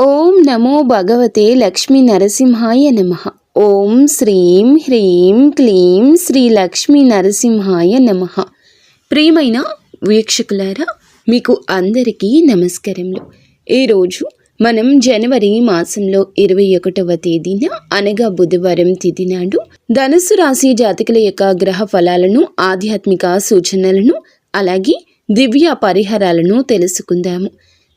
ఓం నమో భగవతే లక్ష్మీ నరసింహాయ నమః. ఓం శ్రీం హ్రీం క్లీం శ్రీ లక్ష్మీ నరసింహాయ నమః. ప్రియమైన వీక్షకులారా, మీకు అందరికీ నమస్కారములు. ఈరోజు మనం జనవరి మాసంలో 21వ తేదీన అనగా బుధవారం తిథి నాడు ధనుసు రాశి జాతకుల యొక్క గ్రహ ఫలాలను, ఆధ్యాత్మిక సూచనలను, అలాగే దివ్య పరిహారాలను తెలుసుకుందాము.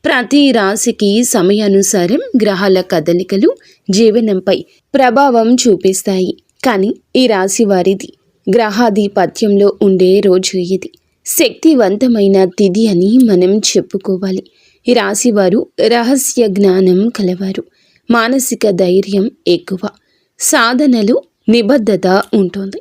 ప్రతి రాశికి సమయానుసారం గ్రహాల కదలికలు జీవనంపై ప్రభావం చూపిస్తాయి. కానీ ఈ రాశి వారిది గ్రహాధిపత్యంలో ఉండే రోజు ఇది. శక్తివంతమైన తిథి అని మనం చెప్పుకోవాలి. ఈ రాశి వారు రహస్య జ్ఞానం కలవారు. మానసిక ధైర్యం ఎక్కువ, సాధనలు నిబద్ధత ఉంటుంది.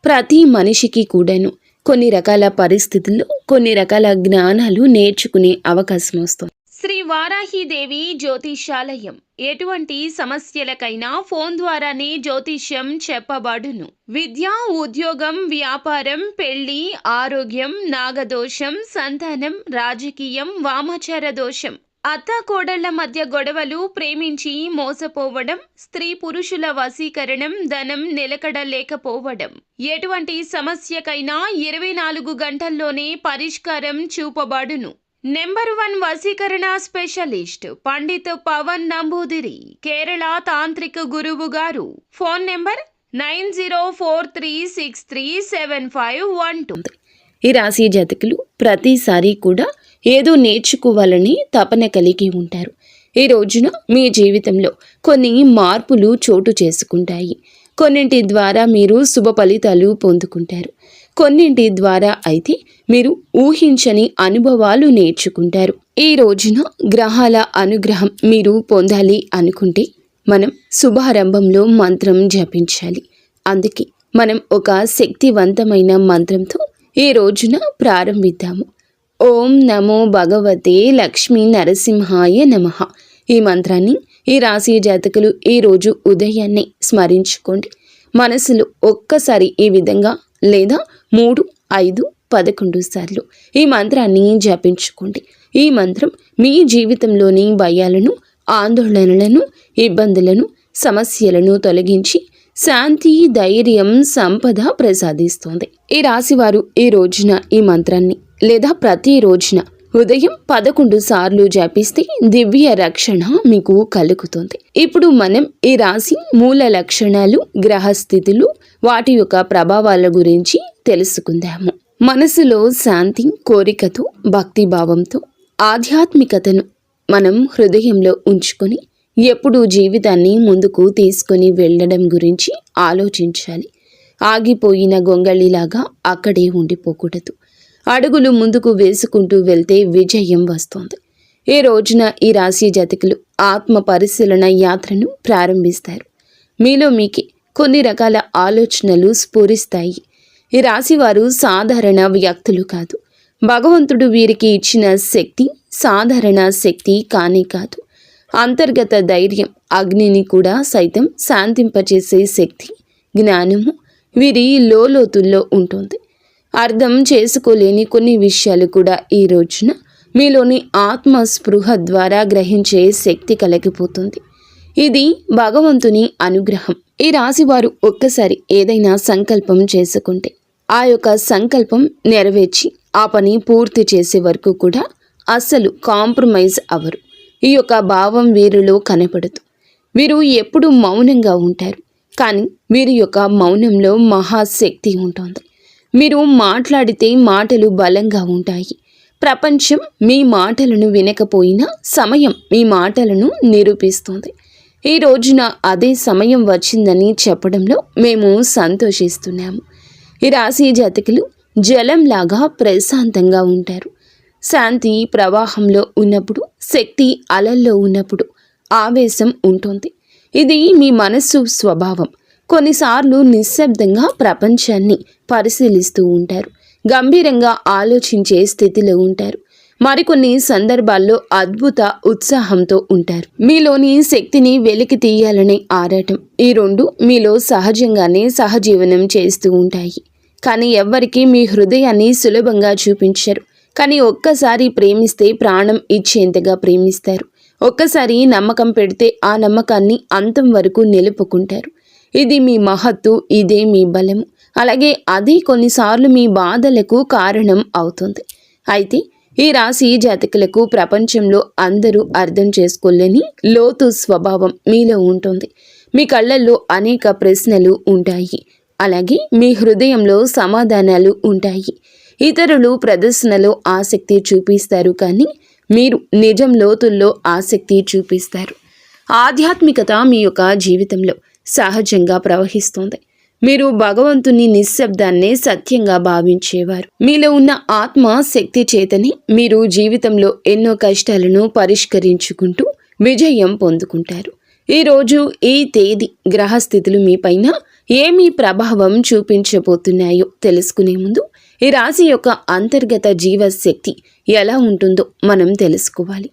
ప్రతి మనిషికి కూడాను కొన్ని రకాల పరిస్థితుల్లో కొన్ని రకాల జ్ఞానాలు నేర్చుకునే అవకాశం వస్తుంది. శ్రీ వారాహిదేవి జ్యోతిషాలయం. ఎటువంటి సమస్యలకైనా ఫోన్ ద్వారానే జ్యోతిష్యం చెప్పబడును. విద్య, ఉద్యోగం, వ్యాపారం, పెళ్లి, ఆరోగ్యం, నాగదోషం, సంతానం, రాజకీయం, వామాచార దోషం, అత్తాకోడళ్ల మధ్య గొడవలు, ప్రేమించి మోసపోవడం, స్త్రీ పురుషుల వశీకరణం, ధనం నిలకడ లేకపోవడం, ఎటువంటి సమస్యకైనా 24 గంటల్లోనే పరిష్కారం చూపబడును. నెంబర్ 1 వశీకరణ స్పెషలిస్ట్ పండిత్ పవన్ నంబూదిరి, కేరళ తాంత్రిక గురువు గారు. Phone number 9043637512. ఈ రాశి జాతకులు ప్రతిసారి కూడా ఏదో నేర్చుకోవాలని తపన కలిగి ఉంటారు. ఈ రోజున మీ జీవితంలో కొన్ని మార్పులు చోటు చేసుకుంటాయి. కొన్నింటి ద్వారా మీరు శుభ ఫలితాలు పొందుకుంటారు. కొన్నింటి ద్వారా అయితే మీరు ఊహించని అనుభవాలు నేర్చుకుంటారు. ఈ రోజున గ్రహాల అనుగ్రహం మీరు పొందాలి అనుకుంటే మనం శుభారంభంలో మంత్రం జపించాలి. అందుకే మనం ఒక శక్తివంతమైన మంత్రంతో ఈ రోజున ప్రారంభిద్దాము. ఓం నమో భగవతే లక్ష్మీ నరసింహాయ నమః. ఈ మంత్రాన్ని ఈ రాశి జాతకులు ఈరోజు ఉదయాన్నే స్మరించుకోండి. మనసులో ఒక్కసారి ఈ విధంగా లేదా 3, 5, 11 సార్లు ఈ మంత్రాన్ని జపించుకోండి. ఈ మంత్రం మీ జీవితంలోని భయాలను, ఆందోళనలను, ఇబ్బందులను, సమస్యలను తొలగించి శాంతి, ధైర్యం, సంపద ప్రసాదిస్తుంది. ఈ రాశివారు ఈ రోజున ఈ మంత్రాన్ని లేదా ప్రతి రోజున ఉదయం 11 సార్లు జపిస్తే దివ్య రక్షణ మీకు కలుగుతుంది. ఇప్పుడు మనం ఈ రాశి మూల లక్షణాలు, గ్రహస్థితులు, వాటి యొక్క ప్రభావాల గురించి తెలుసుకుందాము. మనసులో శాంతి, కోరికతో, భక్తిభావంతో, ఆధ్యాత్మికతను మనం హృదయంలో ఉంచుకొని ఎప్పుడూ జీవితాన్ని ముందుకు తీసుకొని వెళ్ళడం గురించి ఆలోచించాలి. ఆగిపోయిన గొంగళిలాగా అక్కడే ఉండిపోకూడదు. అడుగులు ముందుకు వేసుకుంటూ వెళ్తే విజయం వస్తుంది. ఈ రోజున ఈ రాశి జాతకులు ఆత్మ పరిశీలన యాత్రను ప్రారంభిస్తారు. మీలో మీకే కొన్ని రకాల ఆలోచనలు స్ఫురిస్తాయి. ఈ రాశివారు సాధారణ వ్యక్తులు కాదు. భగవంతుడు వీరికి ఇచ్చిన శక్తి సాధారణ శక్తి కానే కాదు. అంతర్గత ధైర్యం, అగ్నిని కూడా సైతం శాంతింపచేసే శక్తి, జ్ఞానము వీరి లోతుల్లో ఉంటుంది. అర్థం చేసుకోలేని కొన్ని విషయాలు కూడా ఈ రోజున మీలోని ఆత్మ స్పృహ ద్వారా గ్రహించే శక్తి కలిగిపోతుంది. ఇది భగవంతుని అనుగ్రహం. ఈ రాశివారు ఒక్కసారి ఏదైనా సంకల్పం చేసుకుంటే ఆ యొక్క సంకల్పం నెరవేర్చి ఆ పని పూర్తి చేసే వరకు కూడా అస్సలు కాంప్రమైజ్ అవ్వరు. ఈ యొక్క భావం వీరిలో కనపడదు. వీరు ఎప్పుడూ మౌనంగా ఉంటారు. కానీ వీరి యొక్క మౌనంలో మహాశక్తి ఉంటుంది. మీరు మాట్లాడితే మాటలు బలంగా ఉంటాయి. ప్రపంచం మీ మాటలను వినకపోయినా సమయం మీ మాటలను నిరూపిస్తుంది. ఈ రోజున అదే సమయం వచ్చిందని చెప్పడంలో మేము సంతోషిస్తున్నాము. ఈ రాశి జాతకులు జలంలాగా ప్రశాంతంగా ఉంటారు. శాంతి ప్రవాహంలో ఉన్నప్పుడు, శక్తి అలల్లో ఉన్నప్పుడు ఆవేశం ఉంటుంది. ఇది మీ మనస్సు స్వభావం. కొన్నిసార్లు నిశ్శబ్దంగా ప్రపంచాన్ని పరిశీలిస్తూ ఉంటారు. గంభీరంగా ఆలోచించే స్థితిలో ఉంటారు. మరికొన్ని సందర్భాల్లో అద్భుత ఉత్సాహంతో ఉంటారు. మీలోని శక్తిని వెలికి తీయాలనే ఆరాటం, ఈ రెండు మీలో సహజంగానే సహజీవనం చేస్తూ ఉంటాయి. కానీ ఎవ్వరికీ మీ హృదయాన్ని సులభంగా చూపించరు. కానీ ఒక్కసారి ప్రేమిస్తే ప్రాణం ఇచ్చేంతగా ప్రేమిస్తారు. ఒక్కసారి నమ్మకం పెడితే ఆ నమ్మకాన్ని అంతం వరకు నిలుపుకుంటారు. ఇది మీ మహత్తు, ఇదే మీ బలము. అలాగే అది కొన్నిసార్లు మీ బాధలకు కారణం అవుతుంది. అయితే ఈ రాశి జాతకులకు ప్రపంచంలో అందరూ అర్థం చేసుకోలేని లోతు స్వభావం మీలో ఉంటుంది. మీ కళ్ళల్లో అనేక ప్రశ్నలు ఉంటాయి. అలాగే మీ హృదయంలో సమాధానాలు ఉంటాయి. ఇతరులు ప్రదర్శనలో ఆసక్తి చూపిస్తారు, కానీ మీరు నిజం లోతుల్లో ఆసక్తి చూపిస్తారు. ఆధ్యాత్మికత మీ యొక్క జీవితంలో సహజంగా ప్రవహిస్తుంది. మీరు భగవంతుని నిశ్శబ్దాన్నే సత్యంగా భావించేవారు. మీలో ఉన్న ఆత్మ శక్తి చేతని మీరు జీవితంలో ఎన్నో కష్టాలను పరిష్కరించుకుంటూ విజయం పొందుకుంటారు. ఈరోజు ఈ తేదీ గ్రహస్థితులు మీపైన ఏమి ప్రభావం చూపించబోతున్నాయో తెలుసుకునే ముందు ఈ రాశి యొక్క అంతర్గత జీవశక్తి ఎలా ఉంటుందో మనం తెలుసుకోవాలి.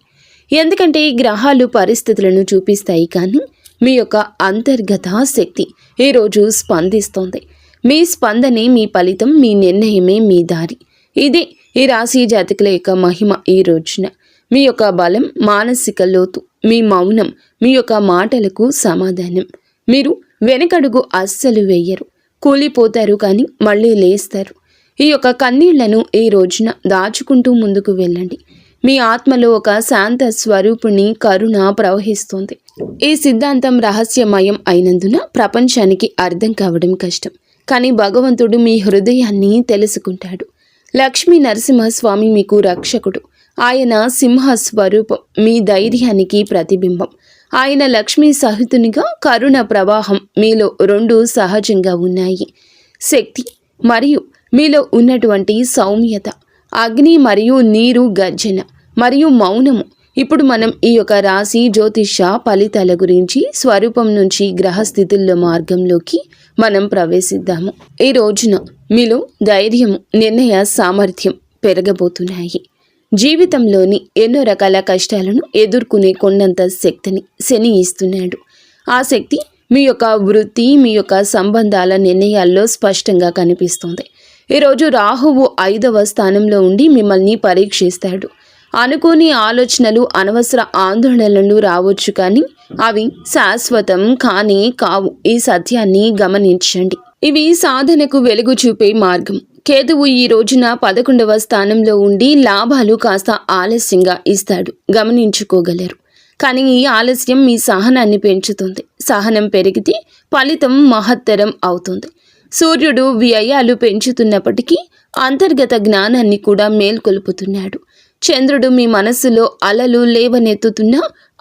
ఎందుకంటే ఈ గ్రహాలు పరిస్థితులను చూపిస్తాయి, కానీ మీ యొక్క అంతర్గత శక్తి ఈరోజు స్పందిస్తోంది. మీ స్పందనే మీ ఫలితం, మీ నిర్ణయమే మీ దారి. ఇదే ఈ రాశి జాతకుల యొక్క మహిమ. ఈ రోజున మీ యొక్క బలం, మానసిక లోతు, మీ మౌనం, మీ యొక్క మాటలకు సమాధానం. మీరు వెనకడుగు అస్సలు వేయరు, కూలిపోతారు, కానీ మళ్ళీ లేస్తారు. ఈ యొక్క కన్నీళ్లను ఈ రోజున దాచుకుంటూ ముందుకు వెళ్ళండి. మీ ఆత్మలో ఒక శాంత స్వరూపుని కరుణ ప్రవహిస్తుంది. ఈ సిద్ధాంతం రహస్యమయం అయినందున ప్రపంచానికి అర్థం కావడం కష్టం, కానీ భగవంతుడు మీ హృదయాన్ని తెలుసుకుంటాడు. లక్ష్మీ నరసింహస్వామి మీకు రక్షకుడు. ఆయన సింహ స్వరూపం, మీ ధైర్యానికి ప్రతిబింబం. ఆయన లక్ష్మీ సహితునిగా కరుణ ప్రవాహం మీలో రెండు సహజంగా ఉన్నాయి. శక్తి మరియు మీలో ఉన్నటువంటి సౌమ్యత, అగ్ని మరియు నీరు గర్జన మరియు మౌనము. ఇప్పుడు మనం ఈ యొక్క రాశి జ్యోతిష ఫలితాల గురించి స్వరూపం నుంచి గ్రహస్థితుల్లో మార్గంలోకి మనం ప్రవేశిద్దాము. ఈ రోజున మీలో ధైర్యము, నిర్ణయ సామర్థ్యం పెరగబోతున్నాయి. జీవితంలోని ఎన్నో రకాల కష్టాలను ఎదుర్కొనే కొండంత శక్తిని శని ఇస్తున్నాడు. ఆ శక్తి మీ యొక్క వృత్తి, మీ యొక్క సంబంధాల నిర్ణయాల్లో స్పష్టంగా కనిపిస్తుంది. ఈరోజు రాహువు 5వ స్థానంలో ఉండి మిమ్మల్ని పరీక్షిస్తాడు. అనుకోని ఆలోచనలు, అనవసర ఆందోళనలు రావచ్చు, కానీ అవి శాశ్వతం కానీ కావు. ఈ సత్యాన్ని గమనించండి. ఇవి సాధనకు వెలుగు చూపే మార్గం. కేతువు ఈ రోజున 11వ స్థానంలో ఉండి లాభాలు కాస్త ఆలస్యంగా ఇస్తాడు, గమనించుకోగలరు. కానీ ఈ ఆలస్యం మీ సహనాన్ని పెంచుతుంది. సహనం పెరిగితే ఫలితం మహత్తరం అవుతుంది. సూర్యుడు వ్యయాలు పెంచుతున్నప్పటికీ అంతర్గత జ్ఞానాన్ని కూడా మేల్కొల్పుతున్నాడు. చంద్రుడు మీ మనస్సులో అలలు లేవనెత్తుతున్న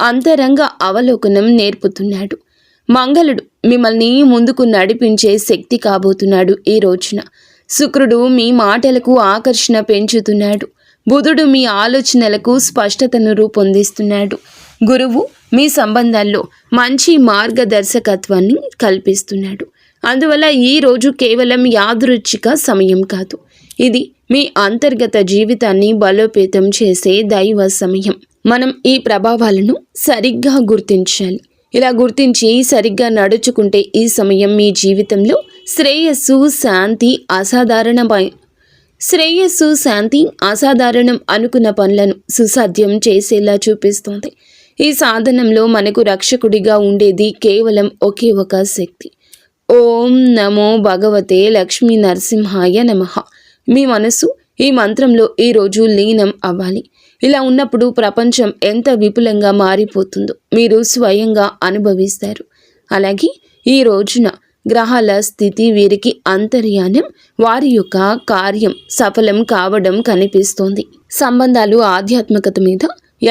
అంతరంగ అవలోకనం నేర్పుతున్నాడు. మంగళుడు మిమ్మల్ని ముందుకు నడిపించే శక్తి కాబోతున్నాడు ఈ రోజున. శుక్రుడు మీ మాటలకు ఆకర్షణ పెంచుతున్నాడు. బుధుడు మీ ఆలోచనలకు స్పష్టతను రూపొందిస్తున్నాడు. గురువు మీ సంబంధాల్లో మంచి మార్గదర్శకత్వాన్ని కల్పిస్తున్నాడు. అందువల్ల ఈ రోజు కేవలం యాదృచ్ఛిక సమయం కాదు, ఇది మీ అంతర్గత జీవితాన్ని బలోపేతం చేసే దైవ సమయం. మనం ఈ ప్రభావాలను సరిగ్గా గుర్తించాలి. ఇలా గుర్తించి సరిగ్గా నడుచుకుంటే ఈ సమయం మీ జీవితంలో శ్రేయస్సు, శాంతి అసాధారణం అనుకున్న పనులను సుసాధ్యం చేసేలా చూపిస్తుంది. ఈ సాధనంలో మనకు రక్షకుడిగా ఉండేది కేవలం ఒకే ఒక శక్తి. ఓం నమో భగవతే లక్ష్మీ నరసింహాయ నమః. మీ మనసు ఈ మంత్రంలో ఈరోజు లీనం అవ్వాలి. ఇలా ఉన్నప్పుడు ప్రపంచం ఎంత విపులంగా మారిపోతుందో మీరు స్వయంగా అనుభవిస్తారు. అలాగే ఈ రోజున గ్రహాల స్థితి వీరికి అంతర్యానం, వారి యొక్క కార్యం సఫలం కావడం కనిపిస్తోంది. సంబంధాలు ఆధ్యాత్మికత మీద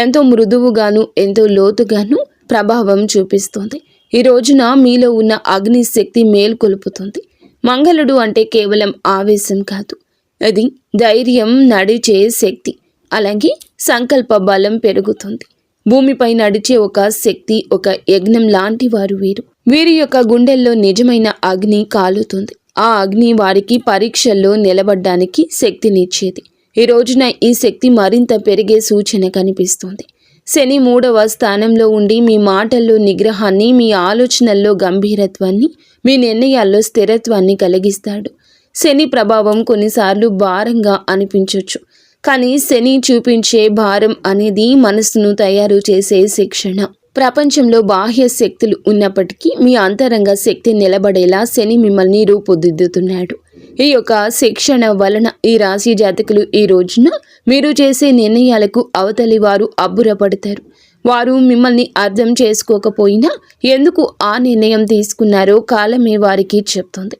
ఎంతో మృదువుగాను ఎంతో లోతుగాను ప్రభావం చూపిస్తోంది. ఈ రోజున మీలో ఉన్న అగ్ని శక్తి మేల్కొలుపుతుంది. మంగళుడు అంటే కేవలం ఆవేశం కాదు, అది ధైర్యం, నడిచే శక్తి. అలాగే సంకల్ప బలం పెరుగుతుంది. భూమిపై నడిచే ఒక శక్తి, ఒక యజ్ఞం లాంటి వారు వీరు. వీరి యొక్క గుండెల్లో నిజమైన అగ్ని కాలుతుంది. ఆ అగ్ని వారికి పరీక్షల్లో నిలబడ్డానికి శక్తినిచ్చేది. ఈ రోజున ఈ శక్తి మరింత పెరిగే సూచన కనిపిస్తుంది. శని 3వ స్థానంలో ఉండి మీ మాటల్లో నిగ్రహాన్ని, మీ ఆలోచనల్లో గంభీరత్వాన్ని, మీ నిర్ణయాల్లో స్థిరత్వాన్ని కలిగిస్తాడు. శని ప్రభావం కొన్నిసార్లు భారంగా అనిపించవచ్చు, కానీ శని చూపించే భారం అనేది మనసును తయారు చేసే శిక్షణ. ప్రపంచంలో బాహ్య శక్తులు ఉన్నప్పటికీ మీ అంతరంగ శక్తి నిలబడేలా శని మిమ్మల్ని రూపుదిద్దుతున్నాడు. ఈ యొక్క శిక్షణ వలన ఈ రాశి జాతకులు ఈ రోజున మీరు చేసే నిర్ణయాలకు అవతలి వారు అబ్బురపడతారు. వారు మిమ్మల్ని అర్థం చేసుకోకపోయినా ఎందుకు ఆ నిర్ణయం తీసుకున్నారో కాలమే వారికి చెప్తుంది.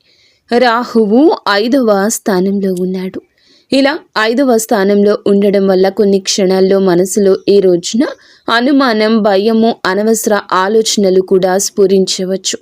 రాహువు 5వ స్థానంలో ఉన్నాడు. ఇలా 5వ స్థానంలో ఉండడం వల్ల కొన్ని క్షణాల్లో మనసులో ఈ రోజున అనుమానం, భయము, అనవసర ఆలోచనలు కూడా స్ఫురించవచ్చు.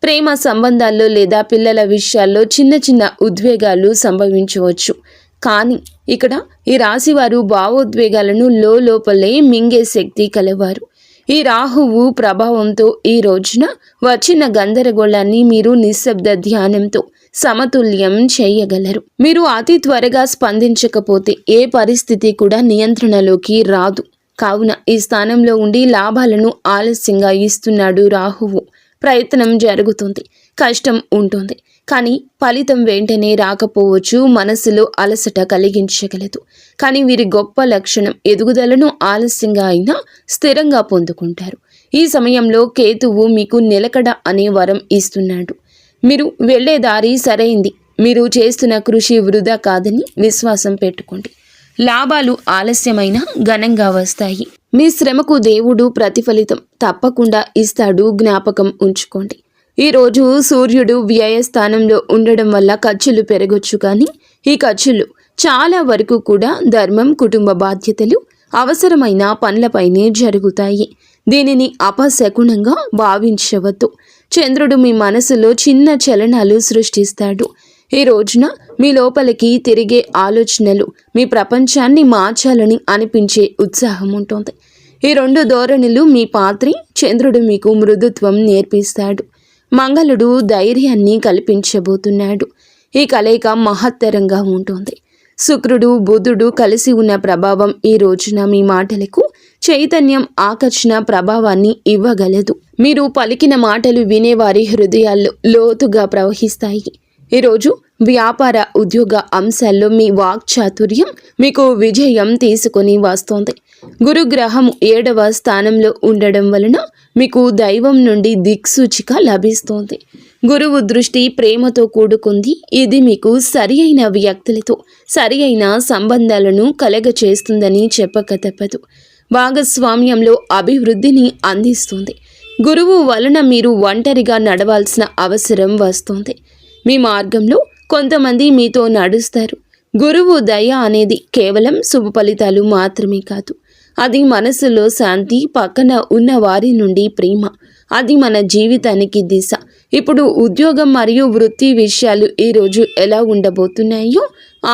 ప్రేమ సంబంధాల్లో లేదా పిల్లల విషయాల్లో చిన్న చిన్న ఉద్వేగాలు సంభవించవచ్చు. కానీ ఇక్కడ ఈ రాశివారు భావోద్వేగాలను లోపలే మింగే శక్తి కలవారు. ఈ రాహువు ప్రభావంతో ఈ రోజున వచ్చిన గందరగోళాన్ని మీరు నిశ్శబ్ద ధ్యానంతో సమతుల్యం చేయగలరు. మీరు అతి త్వరగా స్పందించకపోతే ఏ పరిస్థితి కూడా నియంత్రణలోకి రాదు. కావున ఈ స్థానంలో ఉండి లాభాలను ఆలస్యంగా ఇస్తున్నాడు రాహువు. ప్రయత్నం జరుగుతుంది, కష్టం ఉంటుంది, కానీ ఫలితం వెంటనే రాకపోవచ్చు. మనసులో అలసట కలిగించగలదు. కానీ వీరి గొప్ప లక్షణం ఎదుగుదలను ఆలస్యంగా అయినా స్థిరంగా పొందుకుంటారు. ఈ సమయంలో కేతువు మీకు నిలకడ అనే వరం ఇస్తున్నాడు. మీరు వెళ్లే దారి సరైంది. మీరు చేస్తున్న కృషి వృధా కాదని విశ్వాసం పెట్టుకోండి. లాభాలు ఆలస్యమైన ఘనంగా వస్తాయి. మీ శ్రమకు దేవుడు ప్రతిఫలితం తప్పకుండా ఇస్తాడు, జ్ఞాపకం ఉంచుకోండి. ఈరోజు సూర్యుడు వ్యయ స్థానంలో ఉండడం వల్ల ఖర్చులు పెరగొచ్చు. కానీ ఈ ఖర్చులు చాలా వరకు కూడా ధర్మం, కుటుంబ బాధ్యతలు, అవసరమైన పనులపైనే జరుగుతాయి. దీనిని అపశకునంగా భావించవద్దు. చంద్రుడు మీ మనసులో చిన్న చలనాలు సృష్టిస్తాడు. ఈ రోజున మీ లోపలికి తిరిగే ఆలోచనలు మీ ప్రపంచాన్ని మార్చాలని అనిపించే ఉత్సాహం ఉంటుంది. ఈ 2 ధోరణులు మీ పాత్రే. చంద్రుడు మీకు మృదుత్వం నేర్పిస్తాడు. మంగళుడు ధైర్యాన్ని కల్పించబోతున్నాడు. ఈ కలయిక మహత్తరంగా ఉంటుంది. శుక్రుడు, బుధుడు కలిసి ఉన్న ప్రభావం ఈ రోజున మీ మాటలకు చైతన్యం, ఆకర్షణ ప్రభావాన్ని ఇవ్వగలదు. మీరు పలికిన మాటలు వినేవారి హృదయాల్లో లోతుగా ప్రవహిస్తాయి. ఈరోజు వ్యాపార, ఉద్యోగ అంశాల్లో మీ వాక్చాతుర్యం మీకు విజయం తీసుకొని వస్తోంది. గురుగ్రహం 7వ స్థానంలో ఉండడం వలన మీకు దైవం నుండి దిక్సూచిక లభిస్తోంది. గురువు దృష్టి ప్రేమతో కూడుకుంది. ఇది మీకు సరి అయిన వ్యక్తులతో సరి అయిన సంబంధాలను కలగచేస్తుందని చెప్పక తప్పదు. భాగస్వామ్యంలో అభివృద్ధిని అందిస్తుంది. గురువు వలన మీరు ఒంటరిగా నడవాల్సిన అవసరం వస్తుంది. మీ మార్గంలో కొంతమంది మీతో నడుస్తారు. గురువు దయ అనేది కేవలం శుభ ఫలితాలు మాత్రమే కాదు. అది మనసులో శాంతి, పక్కన ఉన్న వారి నుండి ప్రేమ. అది మన జీవితానికి దిశ. ఇప్పుడు ఉద్యోగం మరియు వృత్తి విషయాలు ఈరోజు ఎలా ఉండబోతున్నాయో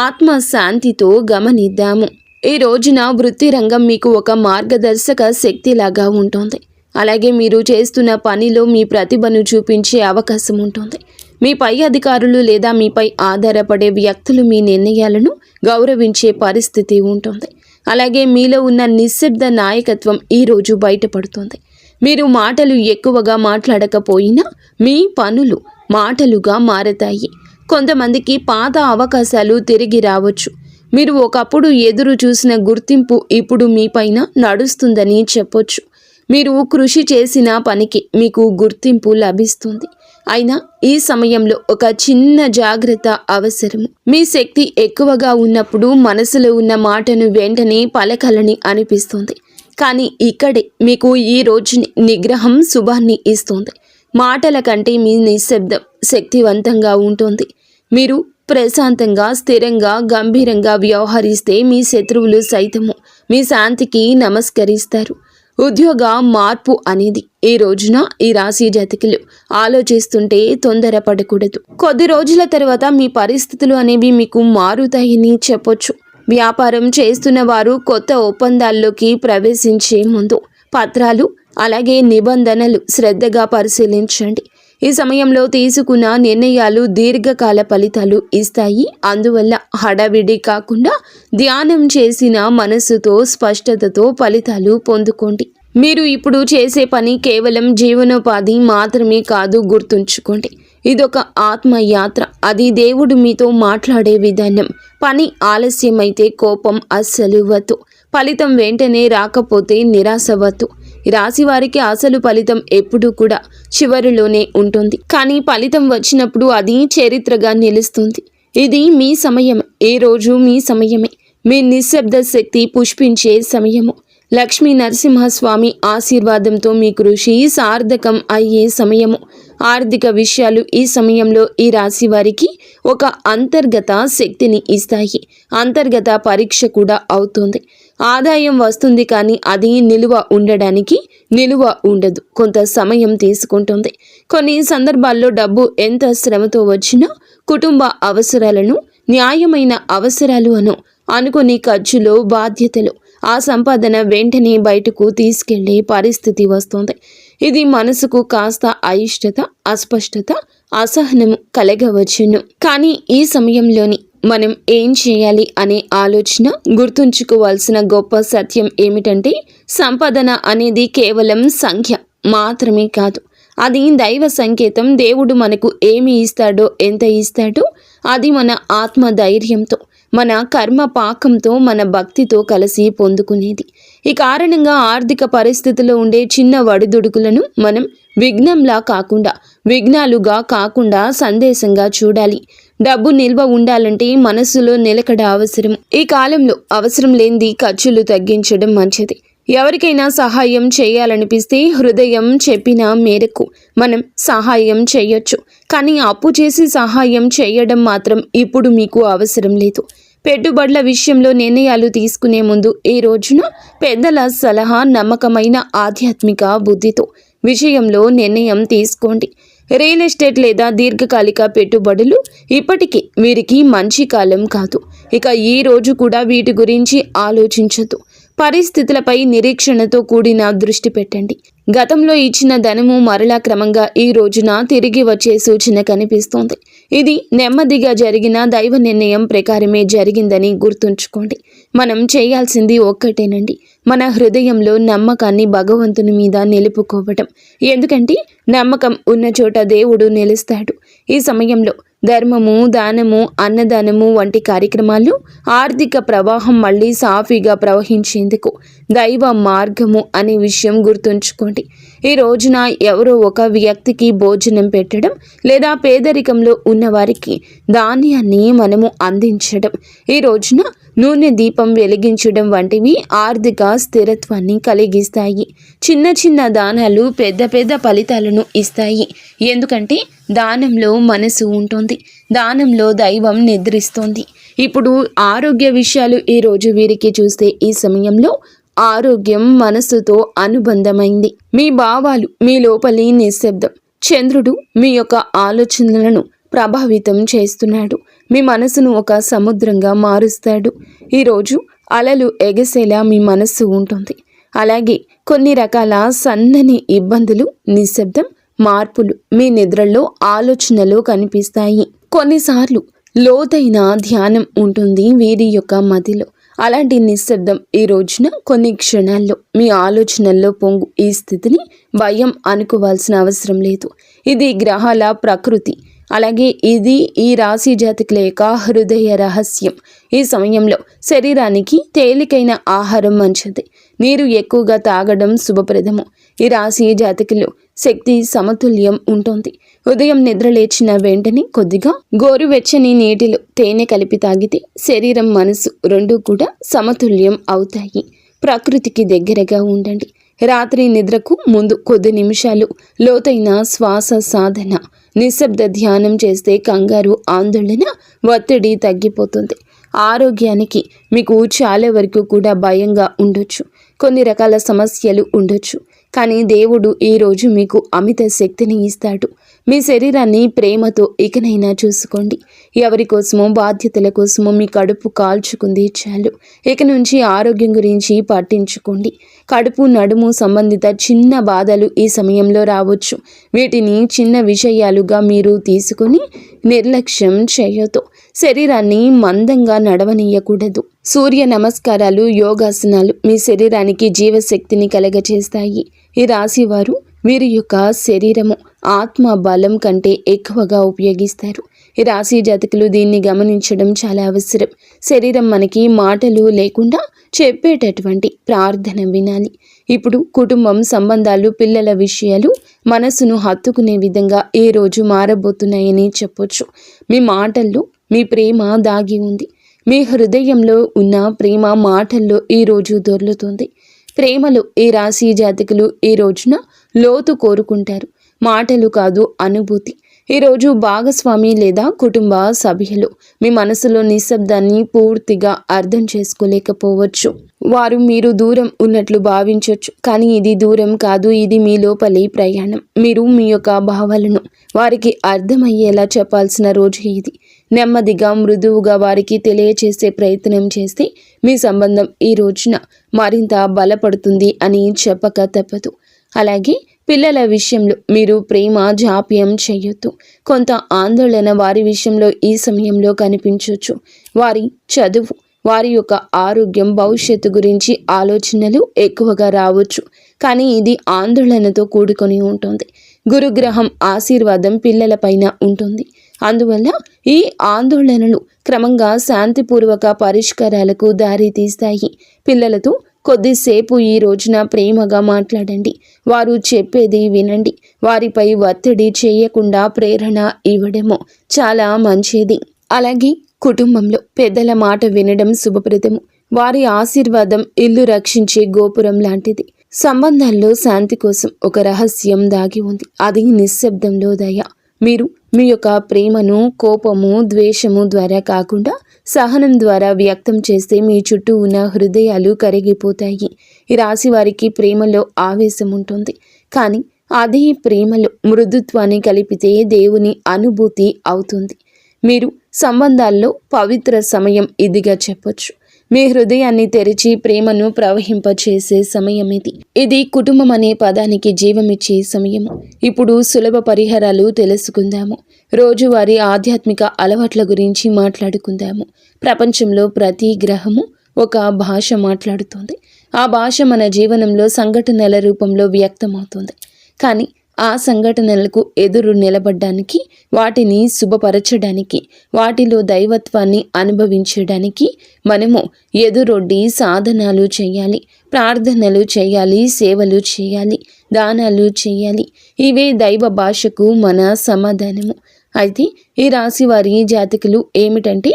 ఆత్మ శాంతితో గమనిద్దాము. ఈ రోజున వృత్తి రంగం మీకు ఒక మార్గదర్శక శక్తిలాగా ఉంటుంది. అలాగే మీరు చేస్తున్న పనిలో మీ ప్రతిభను చూపించే అవకాశం ఉంటుంది. మీ పై అధికారులు లేదా మీపై ఆధారపడే వ్యక్తులు మీ నిర్ణయాలను గౌరవించే పరిస్థితి ఉంటుంది. అలాగే మీలో ఉన్న నిశ్శబ్ద నాయకత్వం ఈరోజు బయటపడుతుంది. మీరు మాటలు ఎక్కువగా మాట్లాడకపోయినా మీ పనులు మాటలుగా మారతాయి. కొంతమందికి పాత అవకాశాలు తిరిగి రావచ్చు. మీరు ఒకప్పుడు ఎదురు చూసిన గుర్తింపు ఇప్పుడు మీపైన నడుస్తుందని చెప్పొచ్చు. మీరు కృషి చేసిన పనికి మీకు గుర్తింపు లభిస్తుంది. అయినా ఈ సమయంలో ఒక చిన్న జాగ్రత్త అవసరము. మీ శక్తి ఎక్కువగా ఉన్నప్పుడు మనసులో ఉన్న మాటను వెంటనే పలకాలని అనిపిస్తుంది. కానీ ఇక్కడే మీకు ఈ రోజుని నిగ్రహం శుభాన్ని ఇస్తుంది. మాటల కంటే మీ నిశ్శబ్దం శక్తివంతంగా ఉంటుంది. మీరు ప్రశాంతంగా, స్థిరంగా, గంభీరంగా వ్యవహరిస్తే మీ శత్రువులు సైతము మీ శాంతికి నమస్కరిస్తారు. ఉద్యోగ మార్పు అనేది ఈ రోజున ఈ రాశి జాతకులు ఆలోచిస్తుంటే తొందరపడకూడదు. కొద్ది రోజుల తర్వాత మీ పరిస్థితులు అనేవి మీకు మారుతాయని చెప్పొచ్చు. వ్యాపారం చేస్తున్న వారు కొత్త ఒప్పందాల్లోకి ప్రవేశించే ముందు పత్రాలు అలాగే నిబంధనలు శ్రద్ధగా పరిశీలించండి. ఈ సమయంలో తీసుకున్న నిర్ణయాలు దీర్ఘకాల ఫలితాలు ఇస్తాయి. అందువల్ల హడావిడి కాకుండా ధ్యానం చేసిన మనస్సుతో, స్పష్టతతో ఫలితాలు పొందుకోండి. మీరు ఇప్పుడు చేసే పని కేవలం జీవనోపాధి మాత్రమే కాదు, గుర్తుంచుకోండి. ఇదొక ఆత్మయాత్ర. అది దేవుడు మీతో మాట్లాడే విధానం. పని ఆలస్యమైతే కోపం అస్సలు వద్దు. ఫలితం వెంటనే రాకపోతే నిరాశ వద్దు. ఈ రాశి వారికి అసలు ఫలితం ఎప్పుడూ కూడా చివరిలోనే ఉంటుంది. కానీ ఫలితం వచ్చినప్పుడు అది చరిత్రగా నిలుస్తుంది. ఇది మీ సమయం. ఏ రోజు మీ సమయమే. మీ నిశ్శబ్ద శక్తి పుష్పించే సమయము. లక్ష్మీ నరసింహస్వామి ఆశీర్వాదంతో మీ కృషి సార్థకం అయ్యే సమయము. ఆర్థిక విషయాలు ఈ సమయంలో ఈ రాశి వారికి ఒక అంతర్గత శక్తిని ఇస్తాయి. అంతర్గత పరీక్ష కూడా అవుతుంది. ఆదాయం వస్తుంది, కానీ అది నిలువ ఉండదు. కొంత సమయం తీసుకుంటుంది. కొన్ని సందర్భాల్లో డబ్బు ఎంత శ్రమతో వచ్చినా కుటుంబ అవసరాలను, న్యాయమైన అవసరాలు అనుకుని ఖర్చులో బాధ్యతలు, ఆ సంపాదన వెంటనే బయటకు తీసుకెళ్లే పరిస్థితి వస్తుంది. ఇది మనసుకు కాస్త అయిష్టత, అస్పష్టత, అసహనము కలగవచ్చును. కానీ ఈ సమయంలోని మనం ఏం చేయాలి అనే ఆలోచన గుర్తుంచుకోవాల్సిన గొప్ప సత్యం ఏమిటంటే, సంపాదన అనేది కేవలం సంఖ్య మాత్రమే కాదు. అది దైవ సంకేతం. దేవుడు మనకు ఏమి ఇస్తాడో, ఎంత ఇస్తాడో అది మన ఆత్మ ధైర్యంతో, మన కర్మ పాకంతో, మన భక్తితో కలిసి పొందుకునేది. ఈ కారణంగా ఆర్థిక పరిస్థితిలో ఉండే చిన్న వడిదుడుకులను మనం విఘ్నాలుగా కాకుండా సందేశంగా చూడాలి. డబ్బు నిల్వ ఉండాలంటే మనసులో నిలకడ అవసరం. ఈ కాలంలో అవసరం లేనిది ఖర్చులు తగ్గించడం మంచిది. ఎవరికైనా సహాయం చేయాలనిపిస్తే హృదయం చెప్పిన మేరకు మనం సహాయం చేయొచ్చు. కానీ అప్పు చేసి సహాయం చేయడం మాత్రం ఇప్పుడు మీకు అవసరం లేదు. పెట్టుబడుల విషయంలో నిర్ణయాలు తీసుకునే ముందు ఈ రోజున పెద్దల సలహా, నమ్మకమైన ఆధ్యాత్మిక బుద్ధితో విషయంలో నిర్ణయం తీసుకోండి. రియల్ ఎస్టేట్ లేదా దీర్ఘకాలిక పెట్టుబడులు ఇప్పటికీ వీరికి మంచి కాలం కాదు. ఇక ఈ రోజు కూడా వీటి గురించి ఆలోచించదు. పరిస్థితులపై నిరీక్షణతో కూడిన దృష్టి పెట్టండి. గతంలో ఇచ్చిన ధనము మరలా క్రమంగా ఈ రోజున తిరిగి వచ్చే సూచన కనిపిస్తోంది. ఇది నెమ్మదిగా జరిగిన దైవ నిర్ణయం ప్రకారమే జరిగిందని గుర్తుంచుకోండి. మనం చేయాల్సింది ఒక్కటేనండి, మన హృదయంలో నమ్మకాన్ని భగవంతుని మీద నిలుపుకోవటం. ఎందుకంటే నమ్మకం ఉన్న చోట దేవుడు నిలుస్తాడు. ఈ సమయంలో ధర్మము, దానము, అన్నదానము వంటి కార్యక్రమాలు ఆర్థిక ప్రవాహం మళ్ళీ సాఫీగా ప్రవహించేందుకు దైవ మార్గము అనే విషయం గుర్తుంచుకోండి. ఈ రోజున ఎవరో ఒక వ్యక్తికి భోజనం పెట్టడం లేదా పేదరికంలో ఉన్నవారికి ధాన్యాన్ని మనము అందించడం, ఈ రోజున నూనె దీపం వెలిగించడం వంటివి ఆర్థిక స్థిరత్వాన్ని కలిగిస్తాయి. చిన్న చిన్న దానాలు పెద్ద పెద్ద ఫలితాలను ఇస్తాయి. ఎందుకంటే దానంలో మనసు ఉంటుంది, దానంలో దైవం నిద్రిస్తోంది. ఇప్పుడు ఆరోగ్య విషయాలు ఈ రోజు వీరికి చూస్తే ఈ సమయంలో ఆరోగ్యం మనసుతో అనుబంధమైంది. మీ భావాలు, మీ లోపలి నిశ్శబ్దం. చంద్రుడు మీ యొక్క ఆలోచనలను ప్రభావితం చేస్తున్నాడు. మీ మనసును ఒక సముద్రంగా మారుస్తాడు. ఈరోజు అలలు ఎగసేలా మీ మనస్సు ఉంటుంది. అలాగే కొన్ని రకాల సన్నని ఇబ్బందులు, నిశ్శబ్దం, మార్పులు మీ నిద్రలో, ఆలోచనలో కనిపిస్తాయి. కొన్నిసార్లు లోతైన ధ్యానం ఉంటుంది వీరి యొక్క మదిలో. అలాంటి నిశ్శబ్దం ఈ రోజున కొన్ని క్షణాల్లో మీ ఆలోచనల్లో పొంగు ఈ స్థితిని భయం అనుకోవాల్సిన అవసరం లేదు. ఇది గ్రహాల ప్రకృతి. అలాగే ఇది ఈ రాశి జాతకుల యొక్క హృదయ రహస్యం. ఈ సమయంలో శరీరానికి తేలికైన ఆహారం మంచిది. నీరు ఎక్కువగా తాగడం శుభప్రదము. ఈ రాశి జాతకులు శక్తి సమతుల్యం ఉంటుంది. ఉదయం నిద్ర లేచిన వెంటనే కొద్దిగా గోరువెచ్చని నీటిలో తేనె కలిపి తాగితే శరీరం, మనసు రెండూ కూడా సమతుల్యం అవుతాయి. ప్రకృతికి దగ్గరగా ఉండండి. రాత్రి నిద్రకు ముందు కొద్ది నిమిషాలు లోతైన శ్వాస సాధన, నిశ్శబ్ద ధ్యానం చేస్తే కంగారు, ఆందోళన, ఒత్తిడి తగ్గిపోతుంది. ఆరోగ్యానికి మీకు చాలా వరకు కూడా భయంగా ఉండొచ్చు. కొన్ని రకాల సమస్యలు ఉండొచ్చు. కానీ దేవుడు ఈరోజు మీకు అమిత శక్తిని ఇస్తాడు. మీ శరీరాన్ని ప్రేమతో ఇకనైనా చూసుకోండి. ఎవరి కోసమో, బాధ్యతల కోసమో మీ కడుపు కాల్చుకుంది చాలు. ఇక నుంచి ఆరోగ్యం గురించి పట్టించుకోండి. కడుపు, నడుము సంబంధిత చిన్న బాధలు ఈ సమయంలో రావచ్చు. వీటిని చిన్న విషయాలుగా మీరు తీసుకొని నిర్లక్ష్యం చేయొద్దు. శరీరాన్ని మందంగా నడవనీయకూడదు. సూర్య నమస్కారాలు, యోగాసనాలు మీ శరీరానికి జీవశక్తిని కలగచేస్తాయి. ఈ రాశి వారు వీరి యొక్క శరీరము ఆత్మ బలం కంటే ఎక్కువగా ఉపయోగిస్తారు. ఈ రాశి జాతకులు దీన్ని గమనించడం చాలా అవసరం. శరీరం మనకి మాటలు లేకుండా చెప్పేటటువంటి ప్రార్థన వినాలి. ఇప్పుడు కుటుంబం, సంబంధాలు, పిల్లల విషయాలు మనసును హత్తుకునే విధంగా ఏ రోజు మారబోతున్నాయని చెప్పొచ్చు. మీ మాటల్లో మీ ప్రేమ దాగి ఉంది. మీ హృదయంలో ఉన్న ప్రేమ మాటల్లో ఈరోజు దొర్లుతుంది. ప్రేమలో ఈ రాశి జాతకులు ఈ రోజున లోతు కోరుకుంటారు. మాటలు కాదు, అనుభూతి. ఈరోజు భాగస్వామి లేదా కుటుంబ సభ్యులు మీ మనసులో నిశ్శబ్దాన్ని పూర్తిగా అర్థం చేసుకోలేకపోవచ్చు. వారు మీరు దూరం ఉన్నట్లు భావించవచ్చు, కానీ ఇది దూరం కాదు, ఇది మీ లోపలి ప్రయాణం. మీరు మీ యొక్క భావాలను వారికి అర్థమయ్యేలా చెప్పాల్సిన రోజు ఇది. నెమ్మదిగా, మృదువుగా వారికి తెలియచేసే ప్రయత్నం చేస్తే మీ సంబంధం ఈ రోజున మరింత బలపడుతుంది అని చెప్పక తప్పదు. అలాగే పిల్లల విషయంలో మీరు ప్రేమ జాప్యం చేయొద్దు. కొంత ఆందోళన వారి విషయంలో ఈ సమయంలో కనిపించవచ్చు. వారి చదువు, వారి యొక్క ఆరోగ్యం, భవిష్యత్తు గురించి ఆలోచనలు ఎక్కువగా రావచ్చు, కానీ ఇది ఆందోళనతో కూడుకొని ఉంటుంది. గురుగ్రహం ఆశీర్వాదం పిల్లలపైన ఉంటుంది. అందువల్ల ఈ ఆందోళనలు క్రమంగా శాంతిపూర్వక పరిష్కారాలకు దారి తీస్తాయి. పిల్లలతో కొద్దిసేపు ఈ రోజున ప్రేమగా మాట్లాడండి. వారు చెప్పేది వినండి. వారిపై ఒత్తిడి చేయకుండా ప్రేరణ ఇవ్వడము చాలా మంచిది. అలాగే కుటుంబంలో పెద్దల మాట వినడం శుభప్రదము. వారి ఆశీర్వాదం ఇల్లు రక్షించే గోపురం లాంటిది. సంబంధాల్లో శాంతి కోసం ఒక రహస్యం దాగి ఉంది. అది నిశ్శబ్దంలో దయ. మీరు మీ యొక్క ప్రేమను కోపము, ద్వేషము ద్వారా కాకుండా సహనం ద్వారా వ్యక్తం చేస్తే మీ చుట్టూ ఉన్న హృదయాలు కరిగిపోతాయి. ఈ రాశి వారికి ప్రేమలో ఆవేశం ఉంటుంది, కానీ అదే ప్రేమలో మృదుత్వాన్ని కలిపితే దేవుని అనుభూతి అవుతుంది. మీరు సంబంధాల్లో పవిత్ర సమయం ఇదిగా చెప్పొచ్చు. మీ హృదయాన్ని తెరిచి ప్రేమను ప్రవహింపచేసే సమయం ఇది. ఇది కుటుంబం అనే పదానికి జీవమిచ్చే సమయము. ఇప్పుడు సులభ పరిహారాలు తెలుసుకుందాము. రోజువారీ ఆధ్యాత్మిక అలవాట్ల గురించి మాట్లాడుకుందాము. ప్రపంచంలో ప్రతి గ్రహము ఒక భాష మాట్లాడుతుంది. ఆ భాష మన జీవనంలో సంఘటనల రూపంలో వ్యక్తమవుతుంది. కానీ ఆ సంఘటనలకు ఎదురు నిలబడ్డానికి, వాటిని శుభపరచడానికి, వాటిలో దైవత్వాన్ని అనుభవించడానికి మనము ఎదురొడ్డి సాధనాలు చేయాలి, ప్రార్థనలు చేయాలి, సేవలు చేయాలి, దానాలు చేయాలి. ఇవే దైవ భాషకు మన సమాధానము. అయితే ఈ రాశి వారి జాతకులు ఏమిటంటే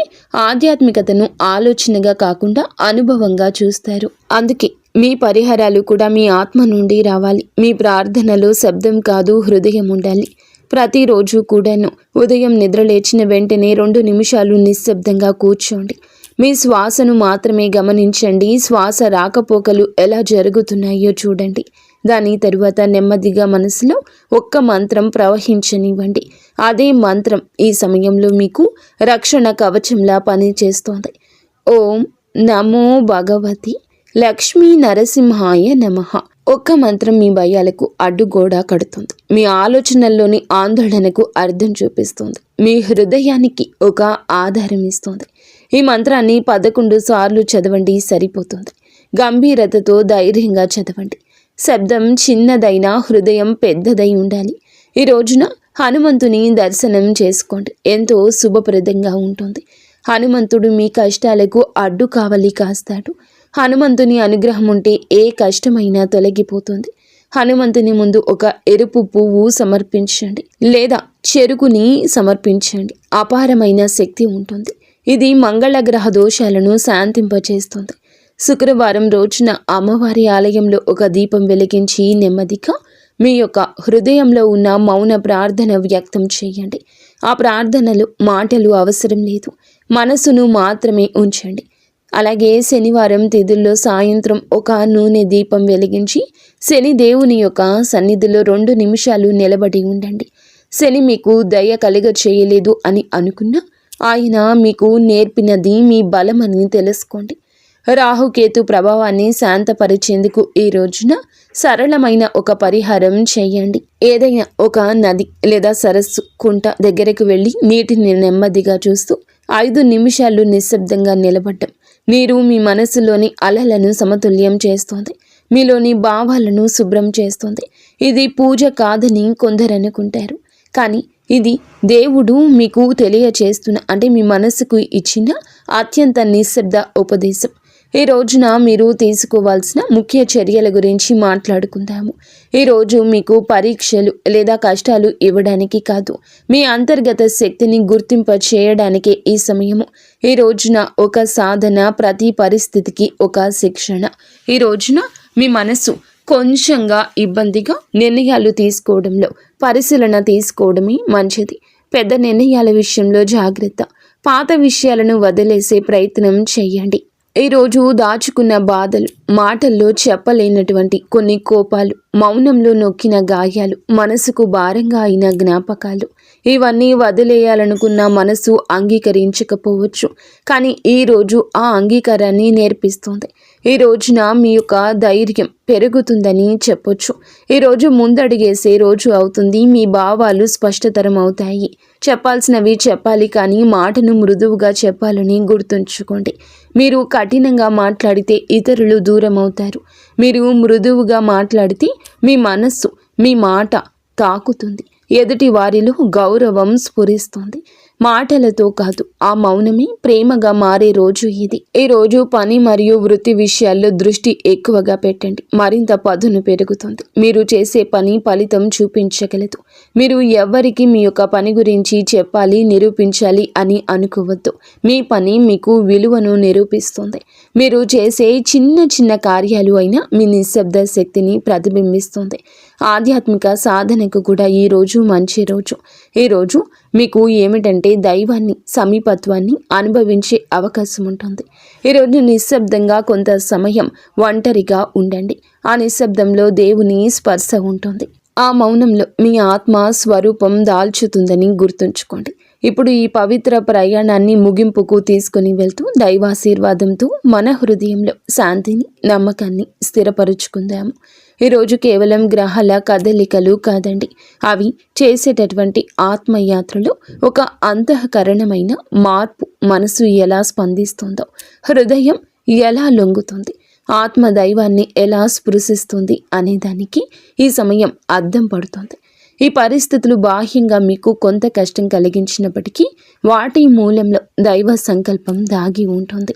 ఆధ్యాత్మికతను ఆలోచనగా కాకుండా అనుభవంగా చూస్తారు. అందుకే మీ పరిహారాలు కూడా మీ ఆత్మ నుండి రావాలి. మీ ప్రార్థనలో శబ్దం కాదు, హృదయం ఉండాలి. ప్రతిరోజు కూడాను ఉదయం నిద్రలేచిన వెంటనే 2 నిమిషాలు నిశ్శబ్దంగా కూర్చోండి. మీ శ్వాసను మాత్రమే గమనించండి. శ్వాస రాకపోకలు ఎలా జరుగుతున్నాయో చూడండి. దాని తరువాత నెమ్మదిగా మనసులో ఒక్క మంత్రం ప్రవహించనివ్వండి. అదే మంత్రం ఈ సమయంలో మీకు రక్షణ కవచంలా పనిచేస్తోంది. ఓం నమో భగవతి లక్ష్మీ నరసింహాయ నమః. ఒక్క మంత్రం మీ భయాలకు అడ్డుగోడ కడుతుంది. మీ ఆలోచనల్లోని ఆందోళనకు అర్థం చూపిస్తుంది. మీ హృదయానికి ఒక ఆధారం ఇస్తుంది. ఈ మంత్రాన్ని 11 సార్లు చదవండి, సరిపోతుంది. గంభీరతతో ధైర్యంగా చదవండి. శబ్దం చిన్నదైనా హృదయం పెద్దదై ఉండాలి. ఈ రోజున హనుమంతుని దర్శనం చేసుకోండి. ఎంతో శుభప్రదంగా ఉంటుంది. హనుమంతుడు మీ కష్టాలకు అడ్డు కావలి కాస్తాడు. హనుమంతుని అనుగ్రహం ఉంటే ఏ కష్టమైనా తొలగిపోతుంది. హనుమంతుని ముందు ఒక ఎరుపు పువ్వు సమర్పించండి, లేదా చెరుకుని సమర్పించండి. అపారమైన శక్తి ఉంటుంది. ఇది మంగళ గ్రహ దోషాలను శాంతింపచేస్తుంది. శుక్రవారం రోజున అమ్మవారి ఆలయంలో ఒక దీపం వెలిగించి నెమ్మదిగా మీ యొక్క హృదయంలో ఉన్న మౌన ప్రార్థన వ్యక్తం చేయండి. ఆ ప్రార్థనలు మాటలు అవసరం లేదు, మనసును మాత్రమే ఉంచండి. అలాగే శనివారం తిథుల్లో సాయంత్రం ఒక నూనె దీపం వెలిగించి శని దేవుని యొక్క సన్నిధిలో 2 నిమిషాలు నిలబడి ఉండండి. శని మీకు దయ కలుగ చేయలేదు అని అనుకున్నా ఆయన మీకు నేర్పినది మీ బలమని తెలుసుకోండి. రాహుకేతు ప్రభావాన్ని శాంతపరిచేందుకు ఈ రోజున సరళమైన ఒక పరిహారం చేయండి. ఏదైనా ఒక నది లేదా సరస్సు, కుంట దగ్గరకు వెళ్ళి నీటిని నెమ్మదిగా చూస్తూ 5 నిమిషాలు నిశ్శబ్దంగా నిలబడ్డం. నీరు మీ మనసులోని అలలను సమతుల్యం చేస్తుంది. మీలోని భావాలను శుభ్రం చేస్తుంది. ఇది పూజ కాదని కొందరు అనుకుంటారు. కానీ ఇది దేవుడు మీకు తెలియచేస్తున్న అంటే మీ మనసుకు ఇచ్చిన అత్యంత నిశ్శబ్ద ఉపదేశం. ఈ రోజున మీరు తీసుకోవాల్సిన ముఖ్య చర్యల గురించి మాట్లాడుకుందాము. ఈరోజు మీకు పరీక్షలు లేదా కష్టాలు ఇవ్వడానికి కాదు, మీ అంతర్గత శక్తిని గుర్తింప చేయడానికే ఈ సమయము. ఈ రోజున ఒక సాధన, ప్రతి పరిస్థితికి ఒక శిక్షణ. ఈ రోజున మీ మనసు కొంచెంగా ఇబ్బందిగా నిర్ణయాలు తీసుకోవడంలో పరిశీలన తీసుకోవడమే మంచిది. పెద్ద నిర్ణయాల విషయంలో జాగ్రత్త. పాత విషయాలను వదిలేసే ప్రయత్నం చేయండి. ఈరోజు దాచుకున్న బాధలు, మాటల్లో చెప్పలేనటువంటి కొన్ని కోపాలు, మౌనంలో నొక్కిన గాయాలు, మనసుకు భారంగా అయిన జ్ఞాపకాలు, ఇవన్నీ వదిలేయాలనుకున్న మనసు అంగీకరించకపోవచ్చు. కానీ ఈరోజు ఆ అంగీకారాన్ని నేర్పిస్తుంది. ఈ రోజున మీ యొక్క ధైర్యం పెరుగుతుందని చెప్పొచ్చు. ఈరోజు ముందడుగేసే రోజు అవుతుంది. మీ భావాలు స్పష్టతరం అవుతాయి. చెప్పాల్సినవి చెప్పాలి, కానీ మాటను మృదువుగా చెప్పాలని గుర్తుంచుకోండి. మీరు కఠినంగా మాట్లాడితే ఇతరులు దూరం అవుతారు. మీరు మృదువుగా మాట్లాడితే మీ మనస్సు, మీ మాట తాకుతుంది. ఎదుటి వారిలో గౌరవం స్ఫురిస్తుంది. మాటలతో కాదు, ఆ మౌనమే ప్రేమగా మారే రోజు ఇది. ఈ రోజు పని మరియు వృత్తి విషయాల్లో దృష్టి ఎక్కువగా పెట్టండి. మరింత పదును పెరుగుతుంది. మీరు చేసే పని ఫలితం చూపించగలదు. మీరు ఎవరికి మీ యొక్క పని గురించి చెప్పాలి, నిరూపించాలి అని అనుకోవద్దు. మీ పని మీకు విలువను నిరూపిస్తుంది. మీరు చేసే చిన్న చిన్న కార్యాలు అయినా మీ నిశ్శబ్ద శక్తిని ప్రతిబింబిస్తుంది. ఆధ్యాత్మిక సాధనకు కూడా ఈరోజు మంచి రోజు. ఈరోజు మీకు ఏమిటంటే దైవాన్ని, సమీపత్వాన్ని అనుభవించే అవకాశం ఉంటుంది. ఈరోజు నిశ్శబ్దంగా కొంత సమయం ఒంటరిగా ఉండండి. ఆ నిశ్శబ్దంలో దేవుని స్పర్శ ఉంటుంది. ఆ మౌనంలో మీ ఆత్మ స్వరూపం దాల్చుతుందని గుర్తుంచుకోండి. ఇప్పుడు ఈ పవిత్ర ప్రయాణాన్ని ముగింపుకు తీసుకుని వెళ్తూ దైవాశీర్వాదంతో మన హృదయంలో శాంతిని, నమ్మకాన్ని స్థిరపరుచుకుందాము. ఈరోజు కేవలం గ్రహాల కదలికలు కాదండి, అవి చేసేటటువంటి ఆత్మయాత్రలో ఒక అంతఃకరణమైన మార్పు. మనసు ఎలా స్పందిస్తుందో, హృదయం ఎలా లొంగుతుంది, ఆత్మ దైవాన్ని ఎలా స్పృశిస్తుంది అనే దానికి ఈ సమయం అద్దం పడుతుంది. ఈ పరిస్థితులు బాహ్యంగా మీకు కొంత కష్టం కలిగించినప్పటికీ వాటి మూలంలో దైవ సంకల్పం దాగి ఉంటుంది.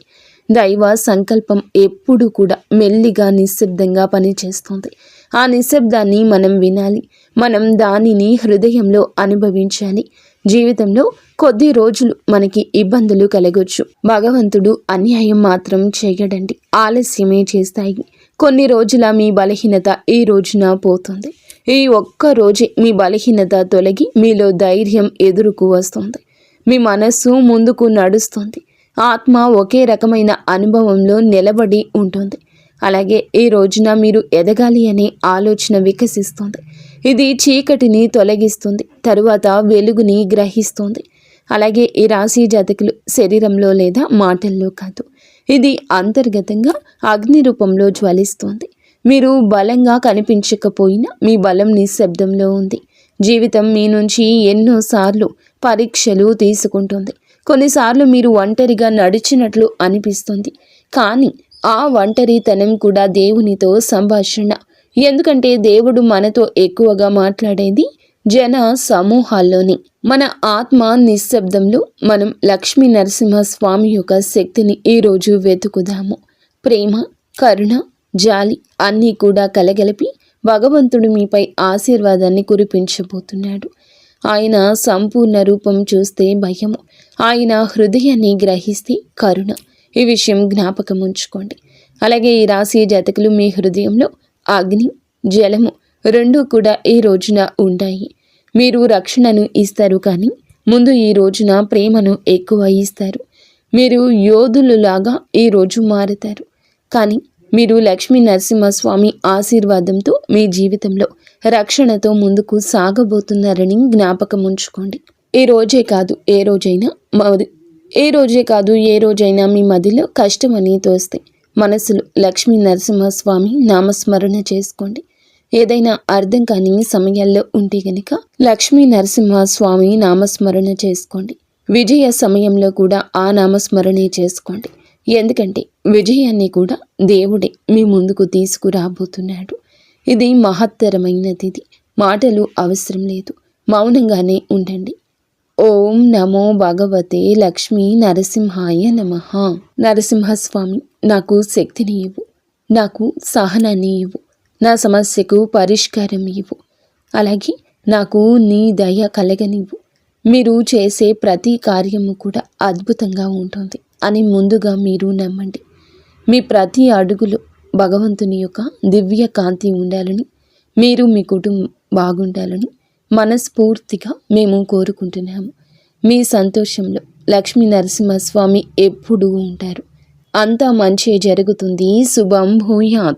దైవ సంకల్పం ఎప్పుడు కూడా మెల్లిగా, నిశ్శబ్దంగా పనిచేస్తుంది. ఆ నిశ్శబ్దాన్ని మనం వినాలి. మనం దానిని హృదయంలో అనుభవించాలి. జీవితంలో కొద్ది రోజులు మనకి ఇబ్బందులు కలగొచ్చు. భగవంతుడు అన్యాయం మాత్రం చేయడండి, ఆలస్యమే చేస్తాయి. కొన్ని రోజుల మీ బలహీనత ఈ రోజున పోతుంది. ఈ ఒక్క రోజే మీ బలహీనత తొలగి మీలో ధైర్యం ఎదురుకు వస్తుంది. మీ మనస్సు ముందుకు నడుస్తుంది. ఆత్మ ఒకే రకమైన అనుభవంలో నిలబడి ఉంటుంది. అలాగే ఈ రోజున మీరు ఎదగాలి అనే ఆలోచన వికసిస్తుంది. ఇది చీకటిని తొలగిస్తుంది, తరువాత వెలుగుని గ్రహిస్తుంది. అలాగే ఈ రాశి జాతకులు శరీరంలో లేదా మాటల్లో కాదు, ఇది అంతర్గతంగా అగ్ని రూపంలో జ్వలిస్తుంది. మీరు బలంగా కనిపించకపోయినా మీ బలం నిశ్శబ్దంలో ఉంది. జీవితం మీ నుంచి ఎన్నోసార్లు పరీక్షలు తీసుకుంటుంది. కొన్నిసార్లు మీరు ఒంటరిగా నడిచినట్లు అనిపిస్తుంది. కానీ ఆ ఒంటరితనం కూడా దేవునితో సంభాషణ. ఎందుకంటే దేవుడు మనతో ఎక్కువగా మాట్లాడేది జన సమూహాల్లోని. మన ఆత్మ నిశ్శబ్దంలో మనం లక్ష్మీ నరసింహస్వామి యొక్క శక్తిని ఈరోజు వెతుకుదాము. ప్రేమ, కరుణ, జాలి అన్నీ కూడా కలగలిపి భగవంతుడు మీపై ఆశీర్వాదాన్ని కురిపించబోతున్నాడు. ఆయన సంపూర్ణ రూపం చూస్తే భయము, ఆయన హృదయాన్ని గ్రహిస్తే కరుణ. ఈ విషయం జ్ఞాపకం ఉంచుకోండి. అలాగే ఈ రాశి జాతకులు మీ హృదయంలో అగ్ని, జలము రెండూ కూడా ఈ రోజున ఉంటాయి. మీరు రక్షణను ఇస్తారు, కానీ ముందు ఈ రోజున ప్రేమను ఎక్కువ ఇస్తారు. మీరు యోధులులాగా ఈరోజు మారుతారు. కానీ మీరు లక్ష్మీ నరసింహస్వామి ఆశీర్వాదంతో మీ జీవితంలో రక్షణతో ముందుకు సాగబోతున్నారని జ్ఞాపకం ఉంచుకోండి. ఏ రోజే కాదు ఏ రోజైనా మీ మదిలో కష్టం అని తోస్తే మనసులో లక్ష్మీ నరసింహస్వామి నామస్మరణ చేసుకోండి. ఏదైనా అర్థం కాని సమయాల్లో ఉంటే గనుక లక్ష్మీ నరసింహస్వామి నామస్మరణ చేసుకోండి. విజయ సమయంలో కూడా ఆ నామస్మరణే చేసుకోండి. ఎందుకంటే విజయాన్ని కూడా దేవుడే మీ ముందుకు తీసుకురాబోతున్నాడు. ఇది మహత్తరమైనది. మాటలు అవసరం లేదు, మౌనంగానే ఉండండి. ఓం నమో భగవతే లక్ష్మీ నరసింహాయ నమః. నరసింహస్వామి, నాకు శక్తిని ఇవ్వు, నాకు సహనాన్ని ఇవ్వు, నా సమస్యకు పరిష్కారం ఇవ్వు, అలాగే నాకు నీ దయ కలగనివ్వు. మీరు చేసే ప్రతి కార్యము కూడా అద్భుతంగా ఉంటుంది అని ముందుగా మీరు నమ్మండి. మీ ప్రతి అడుగులో భగవంతుని యొక్క దివ్య కాంతి ఉండాలని, మీరు మీ కుటుంబం బాగుండాలని మనస్ఫూర్తిగా మేము కోరుకుంటున్నాము. మీ సంతోషంలో లక్ష్మీ నరసింహస్వామి ఎప్పుడూ ఉంటారు. అంతా మంచి జరుగుతుంది. శుభం భూయాత్.